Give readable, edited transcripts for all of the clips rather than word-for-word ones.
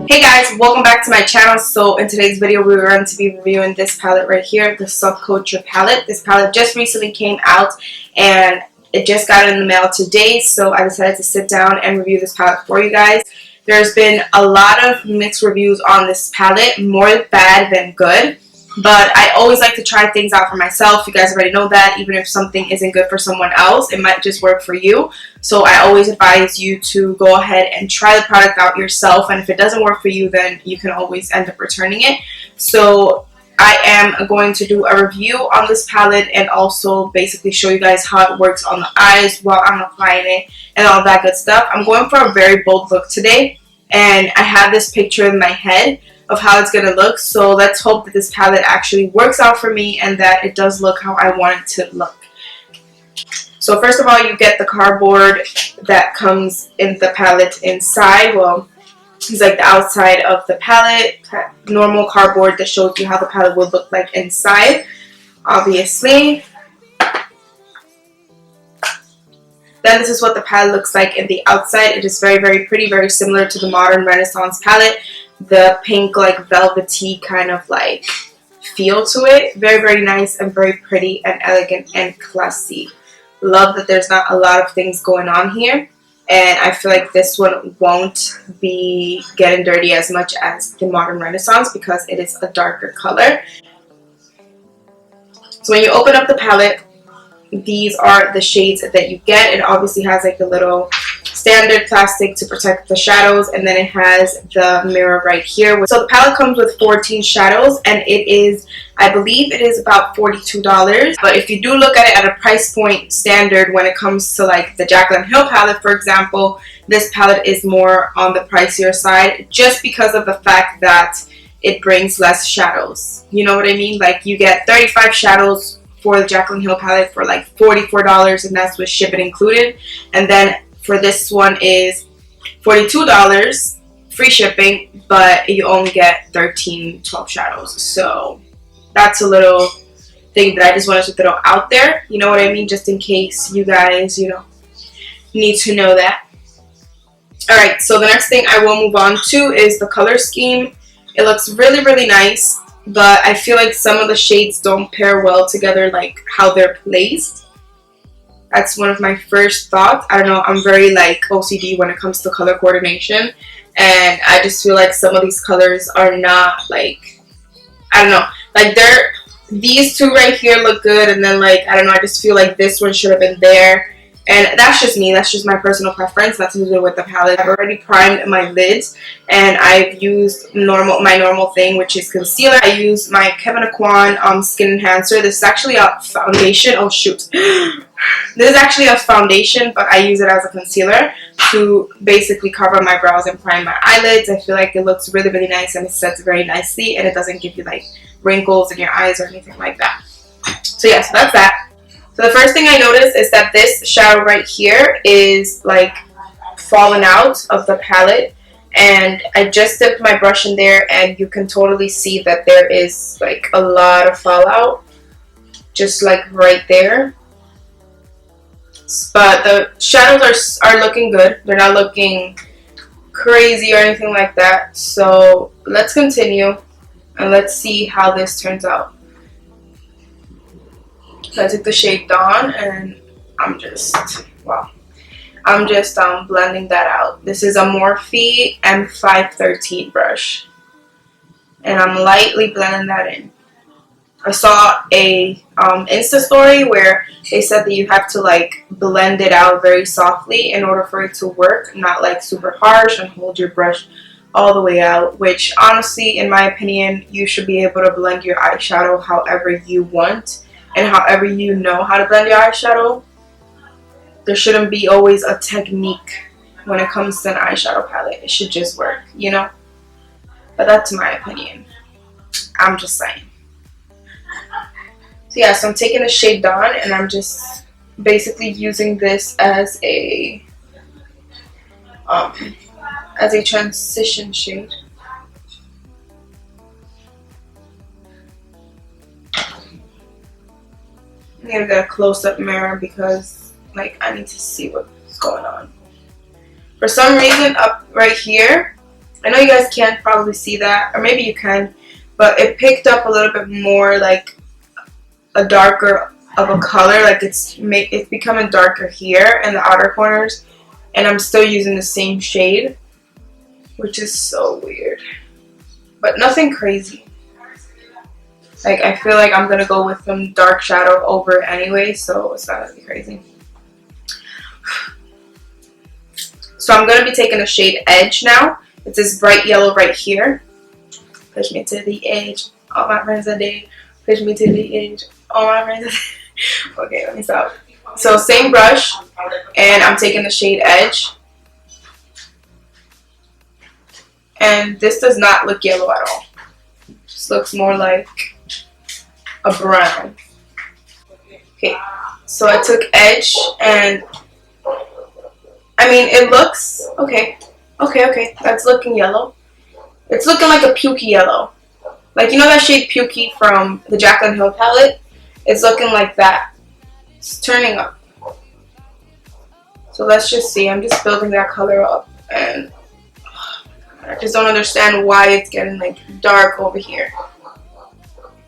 Hey guys, welcome back to my channel. So in today's video we're going to be reviewing this palette right here, the Subculture palette. This palette just recently came out and it just got in the mail today, so I decided to sit down and review this palette for you guys. There's been a lot of mixed reviews on this palette, more bad than good. But I always like to try things out for myself. You guys already know that. Even if something isn't good for someone else, it might just work for you. So I always advise you to go ahead and try the product out yourself. And if it doesn't work for you, then you can always end up returning it. So I am going to do a review on this palette and also basically show you guys how it works on the eyes while I'm applying it and all that good stuff. I'm going for a very bold look today. And I have this picture in my head of how it's going to look, so let's hope that this palette actually works out for me and that it does look how I want it to look. So first of all, you get the cardboard that comes in the palette inside. Well, it's like the outside of the palette, normal cardboard that shows you how the palette would look like inside, obviously. Then this is what the palette looks like in the outside. It is very, very pretty, very similar to the Modern Renaissance palette. The pink, like velvety kind of like feel to it. Very, very nice and very pretty and elegant and classy. Love that there's not a lot of things going on here. And I feel like this one won't be getting dirty as much as the Modern Renaissance because it is a darker color. So when you open up the palette, these are the shades that you get. It obviously has like the little standard plastic to protect the shadows, and then it has the mirror right here. So the palette comes with 14 shadows, and it is, I believe it is about $42. But if you do look at it at a price point standard when it comes to like the Jaclyn Hill palette, for example, this palette is more on the pricier side just because of the fact that it brings less shadows. You know what I mean? Like you get 35 shadows for the Jaclyn Hill palette for like $44, and that's with shipping included. And then for this one is $42, free shipping, but you only get 12 shadows. So that's a little thing that I just wanted to throw out there. You know what I mean? Just in case you guys, need to know that. Alright, so the next thing I will move on to is the color scheme. It looks really, really nice, but I feel like some of the shades don't pair well together, like how they're placed. That's one of my first thoughts. I don't know, I'm very like OCD when it comes to color coordination, and I just feel like some of these colors are not like, I don't know, like these two right here look good, and then like, I don't know, I just feel like this one should have been there. And that's just me. That's just my personal preference. Nothing to do with the palette. I've already primed my lids, and I've used my normal thing, which is concealer. I use my Kevyn Aucoin Skin Enhancer. This is actually a foundation. Oh shoot. This is actually a foundation, but I use it as a concealer to basically cover my brows and prime my eyelids. I feel like it looks really, really nice, and it sets very nicely, and it doesn't give you like wrinkles in your eyes or anything like that. So yeah, so that's that. So the first thing I noticed is that this shadow right here is like fallen out of the palette, and I just dipped my brush in there, and you can totally see that there is like a lot of fallout just like right there. But the shadows are looking good. They're not looking crazy or anything like that. So let's continue and let's see how this turns out. So I took the shade Dawn, and I'm just blending that out. This is a Morphe M513 brush, and I'm lightly blending that in. I saw a Insta story where they said that you have to like blend it out very softly in order for it to work, not like super harsh and hold your brush all the way out, which honestly, in my opinion, you should be able to blend your eyeshadow however you want. And however you know how to blend your eyeshadow. There shouldn't be always a technique when it comes to an eyeshadow palette. It should just work, you know? But that's my opinion. I'm just saying. So yeah, so I'm taking the shade Dawn, and I'm just basically using this as a transition shade. I'm gonna get a close-up mirror because like I need to see what's going on. For some reason up right here I know you guys can't probably see that, or maybe you can, but it picked up a little bit more like a darker of a color, like it's becoming darker here in the outer corners, and I'm still using the same shade, which is so weird, but nothing crazy. Like, I feel like I'm gonna go with some dark shadow over it anyway, so it's not gonna be crazy. So I'm gonna be taking the shade Edge now. It's this bright yellow right here. Push me to the edge, all my friends are dead. Push me to the edge, all my friends are dead. Okay, let me stop. So same brush, and I'm taking the shade Edge. And this does not look yellow at all. This looks more like a brown. Okay, so I took Edge, and I mean, it looks okay. Okay, that's looking yellow. It's looking like a pukey yellow. Like, you know that shade Pukey from the Jaclyn Hill palette? It's looking like that. It's turning up. So let's just see. I'm just building that color up, and I just don't understand why it's getting like dark over here.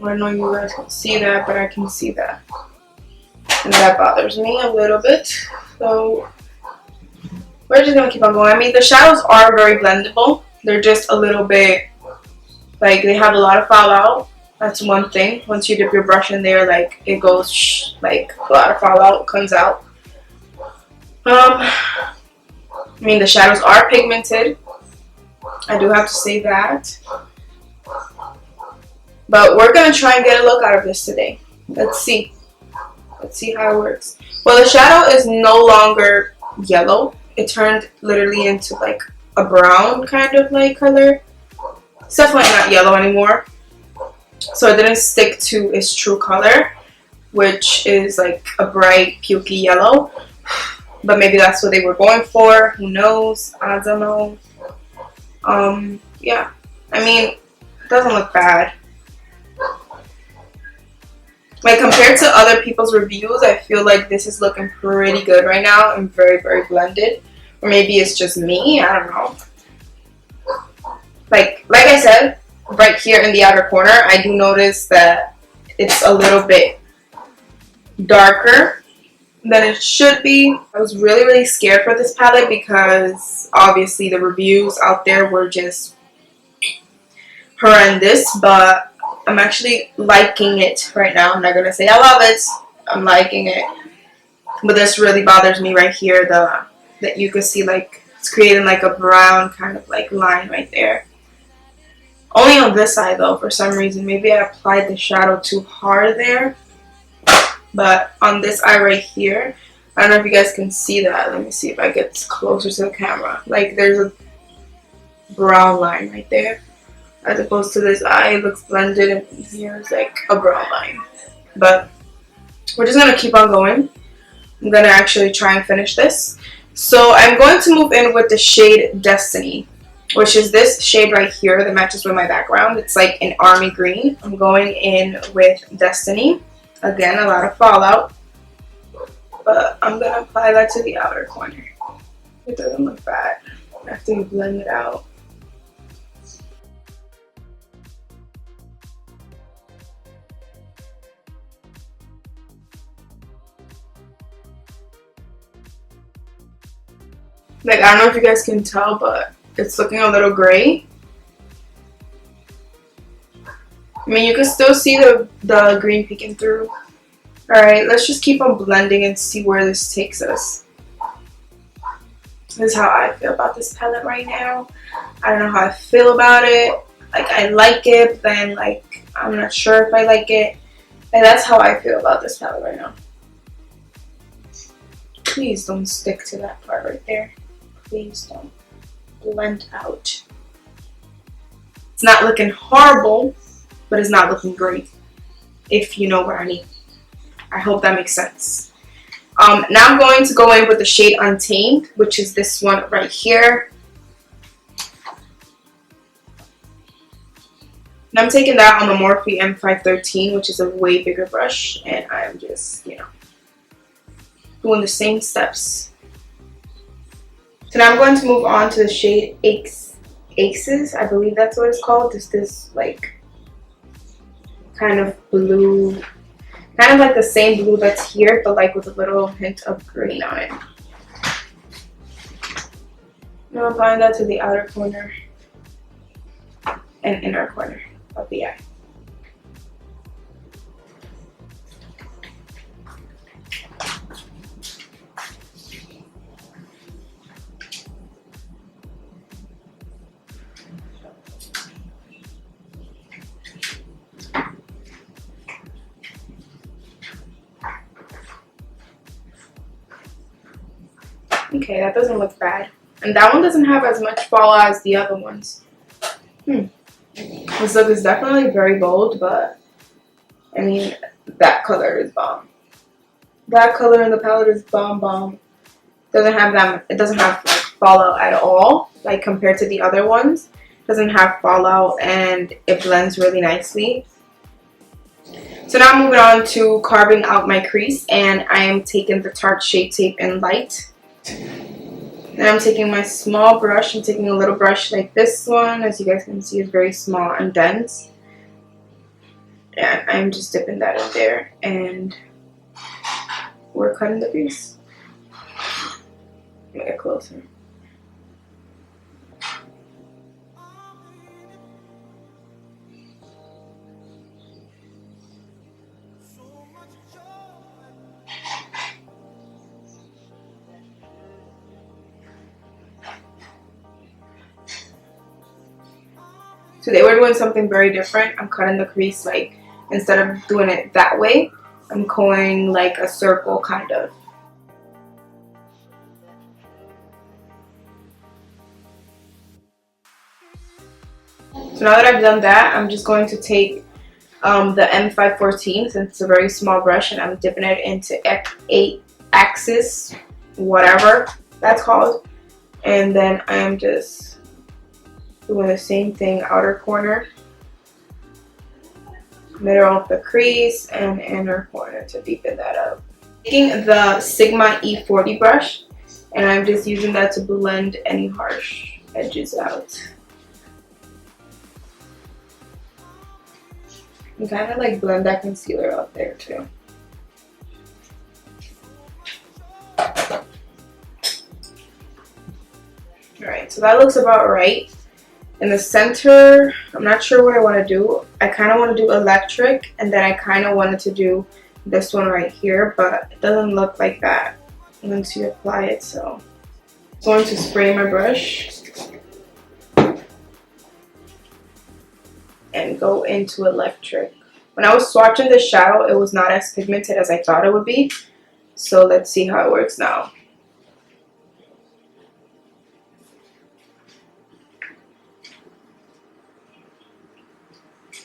I don't know if you guys can see that, but I can see that. And that bothers me a little bit. So we're just gonna keep on going. I mean, the shadows are very blendable. They're just a little bit, like, they have a lot of fallout. That's one thing. Once you dip your brush in there, like, it goes like a lot of fallout comes out. I mean, the shadows are pigmented. I do have to say that. But we're gonna try and get a look out of this today. Let's see. Let's see how it works. Well, the shadow is no longer yellow. It turned literally into like a brown kind of like color. It's definitely not yellow anymore. So it didn't stick to its true color, which is like a bright pukey yellow. But maybe that's what they were going for. Who knows? I don't know. Yeah. I mean, it doesn't look bad. Like, compared to other people's reviews, I feel like this is looking pretty good right now and very, very blended. Or maybe it's just me. I don't know. Like I said, right here in the outer corner, I do notice that it's a little bit darker than it should be. I was really, really scared for this palette because obviously the reviews out there were just horrendous, but I'm actually liking it right now. I'm not gonna say I love it. I'm liking it. But this really bothers me right here, that you can see like it's creating like a brown kind of like line right there. Only on this side though, for some reason. Maybe I applied the shadow too hard there. But on this eye right here, I don't know if you guys can see that. Let me see if I get closer to the camera. Like, there's a brown line right there. As opposed to this eye, it looks blended, and here is like a brown line. But we're just going to keep on going. I'm going to actually try and finish this. So I'm going to move in with the shade Destiny, which is this shade right here that matches with my background. It's like an army green. I'm going in with Destiny. Again, a lot of fallout. But I'm going to apply that to the outer corner. It doesn't look bad after you blend it out. Like, I don't know if you guys can tell, but it's looking a little gray. I mean, you can still see the green peeking through. Alright, let's just keep on blending and see where this takes us. This is how I feel about this palette right now. I don't know how I feel about it. Like, I like it, but then, like, I'm not sure if I like it. And that's how I feel about this palette right now. Please don't stick to that part right there. Please don't blend out. It's not looking horrible, but it's not looking great, if you know what I mean. I hope that makes sense. Now I'm going to go in with the shade Untamed, which is this one right here. And I'm taking that on the Morphe M513, which is a way bigger brush, and I'm just, you know, doing the same steps. So now I'm going to move on to the shade Aces, I believe that's what it's called. This like kind of blue, kind of like the same blue that's here, but like with a little hint of green on it. Now I'm applying that to the outer corner and inner corner of the eye. Okay, that doesn't look bad. And that one doesn't have as much fallout as the other ones. This look is definitely very bold, but I mean, that color is bomb. That color in the palette is bomb. Doesn't have that. It doesn't have like fallout at all, like compared to the other ones. Doesn't have fallout, and it blends really nicely. So now I'm moving on to carving out my crease, and I am taking the Tarte Shape Tape in Light. Then I'm taking my small brush and taking a little brush like this one. As you guys can see, it's very small and dense. And I'm just dipping that in there, and we're cutting the crease. Let me get closer. Today we're doing something very different. I'm cutting the crease, like, instead of doing it that way, I'm going like a circle kind of. So now that I've done that, I'm just going to take the M514, since it's a very small brush, and I'm dipping it into 8 axis, whatever that's called. And then I'm just doing the same thing, outer corner, middle of the crease, and inner corner to deepen that up. Taking the Sigma E40 brush, and I'm just using that to blend any harsh edges out. And kind of like blend that concealer out there too. Alright, so that looks about right. In the center, I'm not sure what I want to do. I kind of want to do electric, and then I kind of wanted to do this one right here, but it doesn't look like that once you apply it. So I'm going to spray my brush and go into electric. When I was swatching the shadow, it was not as pigmented as I thought it would be. So let's see how it works now.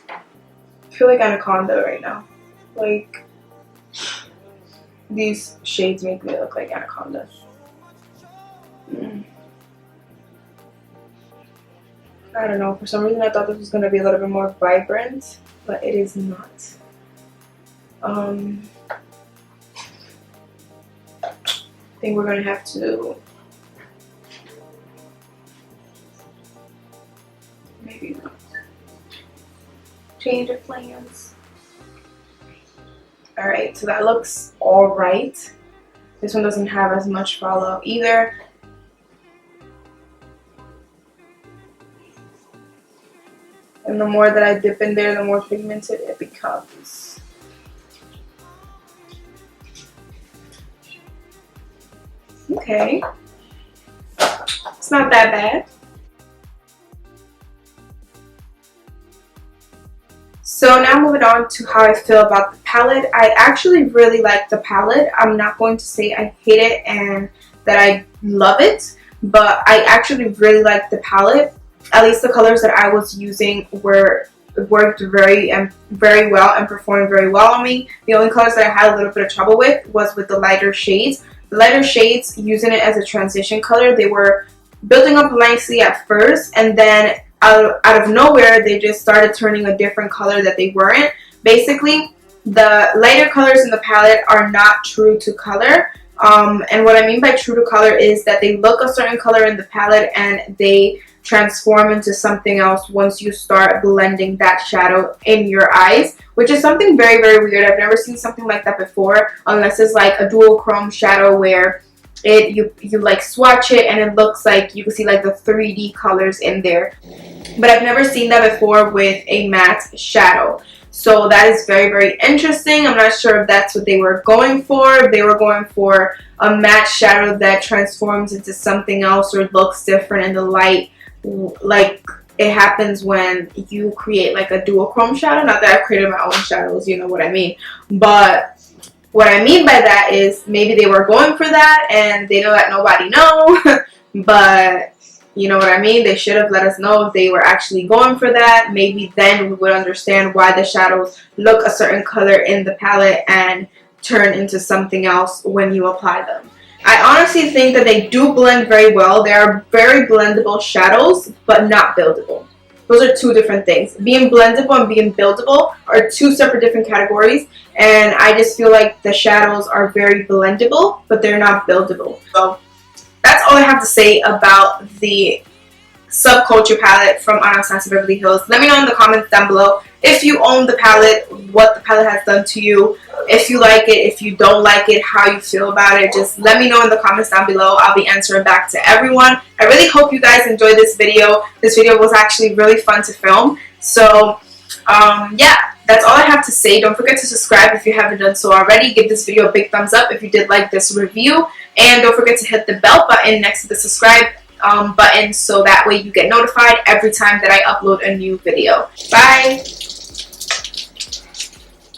I feel like Anaconda right now. Like, these shades make me look like Anaconda. I don't know, for some reason I thought this was going to be a little bit more vibrant, but it is not. I think we're going to have to maybe not. Change of plans. Alright, so that looks alright. This one doesn't have as much fallout either. And the more that I dip in there, the more pigmented it becomes. Okay. It's not that bad. So now moving on to how I feel about the palette. I actually really like the palette. I'm not going to say I hate it and that I love it, but I actually really like the palette. At least the colors that I was using worked very well and performed very well on me. The only colors that I had a little bit of trouble with was with the lighter shades. The lighter shades, using it as a transition color, they were building up nicely at first, and then out of nowhere they just started turning a different color that they weren't. Basically, the lighter colors in the palette are not true to color. And what I mean by true to color is that they look a certain color in the palette and they transform into something else once you start blending that shadow in your eyes, which is something very, very weird. I've never seen something like that before, unless it's like a dual chrome shadow where you like swatch it and it looks like you can see like the 3D colors in there. But I've never seen that before with a matte shadow. So that is very, very interesting. I'm not sure if that's what they were going for. If they were going for a matte shadow that transforms into something else or looks different in the light, like it happens when you create like a dual chrome shadow. Not that I've created my own shadows, you know what I mean. But what I mean by that is maybe they were going for that and they don't let nobody know. But you know what I mean? They should have let us know if they were actually going for that. Maybe then we would understand why the shadows look a certain color in the palette and turn into something else when you apply them. I honestly think that they do blend very well. They are very blendable shadows, but not buildable. Those are two different things. Being blendable and being buildable are two separate different categories. And I just feel like the shadows are very blendable, but they're not buildable. So that's all I have to say about the Subculture palette from Anastasia Beverly Hills. Let me know in the comments down below if you own the palette, what the palette has done to you, if you like it, if you don't like it, how you feel about it. Just let me know in the comments down below. I'll be answering back to everyone. I really hope you guys enjoyed this video. This video was actually really fun to film. So yeah, that's all I have to say. Don't forget to subscribe if you haven't done so already. Give this video a big thumbs up if you did like this review. And don't forget to hit the bell button next to the subscribe button so that way you get notified every time that I upload a new video. Bye!